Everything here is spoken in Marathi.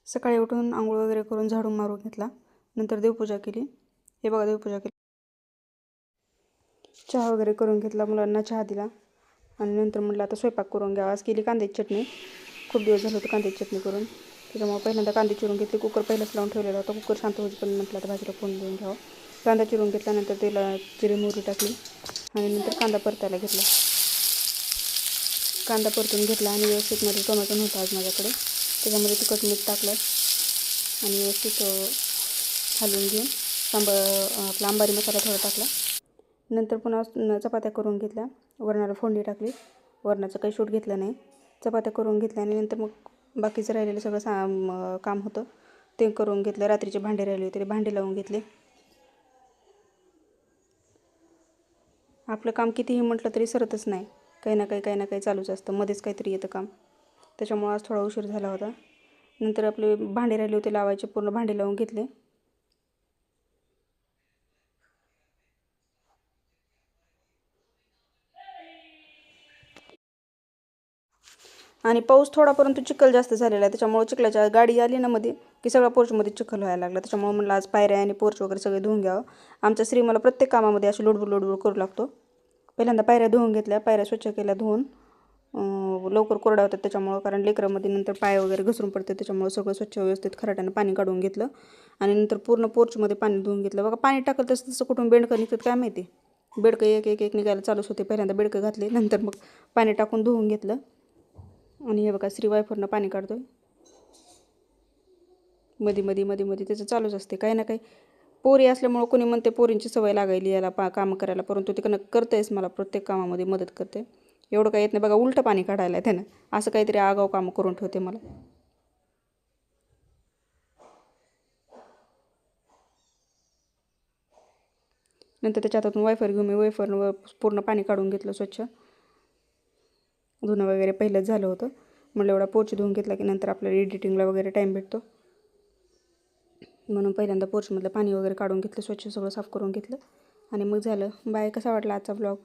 सकाळी उठून आंघोळ वगैरे करून झाडून मारून घेतला. नंतर देवपूजा केली. हे बघा देवपूजा केली. चहा वगैरे करून घेतला, मुलांना चहा दिला आणि नंतर म्हटलं आता स्वयंपाक करून घ्यावा. आज केली कांद्याची चटणी. खूप दिवस झालं होतं कांद्याची चटणी करून, त्याच्यामुळे पहिल्यांदा कांदे चिरून घेतले. कुकर पहिलाच लावून ठेवलेला होता. कुकर शांत होईपर्यंत म्हटलं आता भाजीला फोडणी देऊन घ्यावं. कांदा चिरून घेतल्यानंतर त्याला जिरे मोहरी टाकली आणि नंतर कांदा परतायला घेतला. कांदा परतून घेतला आणि व्यवस्थित मध्ये टोमॅटो नव्हता आज माझ्याकडे, त्याच्यामध्ये तिखट मीठ टाकलं आणि व्यवस्थित हलवून घेऊन आपला अंबारी मसाला थोडा टाकला. नंतर पुन्हा चपात्या करून घेतल्या. वरणाला फोडणी टाकली. वरणाचं काही शूट घेतलं नाही. चपात्या करून घेतल्या आणि नंतर मग बाकीचं राहिलेलं सगळं काम होतं ते करून घेतलं. रात्रीचे भांडे राहिले होते ते भांडे लावून घेतले. आपलं काम कितीही म्हटलं तरी सरतच नाही. काही ना काही चालूच असतं. मध्येच काहीतरी येतं काम. त्याच्यामुळं आज थोडा उशीर झाला होता. नंतर आपले भांडे राहिले होते लावायचे, पूर्ण भांडे लावून घेतले. आणि पाऊस थोडा परंतु चिखल जास्त झालेला आहे. त्याच्यामुळे चिखलाच्या गाडी आली ना मध्ये की सगळा पोर्चमध्ये चिखल व्हायला लागला. त्याच्यामुळे म्हणलं आज पायऱ्या आणि पोर्च वगैरे सगळे धुवून घ्यावं. आमचा श्री मला प्रत्येक कामामध्ये अशी लोडबुड करू लागतो. पहिल्यांदा पायऱ्या धुवून घेतल्या. पायऱ्या स्वच्छ केल्या धुवून. लवकर कोरड्या होतात त्याच्यामुळं, कारण लेकरामध्ये नंतर पाय वगैरे घसरून पडते. त्याच्यामुळे सगळं स्वच्छ व्यवस्थित खराट्यानं पाणी काढून घेतलं आणि नंतर पूर्ण पोर्चमध्ये पाणी धुवून घेतलं. बघा पाणी टाकलं तसं कुठून बेडकं निघतात काय माहिती. बेडकं एक एक एक निघायला चालूच होते. पहिल्यांदा बेडकं घातले, नंतर मग पाणी टाकून धुवून घेतलं. आणि हे बघा श्री वायफरनं पाणी काढतोय. मध्ये त्याचं चालूच असते काही ना काही. पोरी असल्यामुळं कोणी म्हणते पोरींची सवय लागायली याला कामं करायला, परंतु ते करतेच. मला प्रत्येक कामामध्ये मदत करते. एवढं काही येत नाही. बघा उलटं पाणी काढायला त्यानं असं काहीतरी आगाव कामं करून ठेवते मला. नंतर त्याच्या हातातून वायफर घेऊन मी वायफरनं पूर्ण पाणी काढून घेतलं स्वच्छ. धुणं वगैरे पहिलंच झालं होतं. म्हटलं एवढा पोर्च धुवून घेतला की नंतर आपल्याला एडिटिंगला वगैरे टाईम भेटतो, म्हणून पहिल्यांदा पोर्चमधलं पाणी वगैरे काढून घेतलं, स्वच्छ सगळं साफ करून घेतलं आणि मग झालं. बाय. कसा वाटला आजचा ब्लॉग?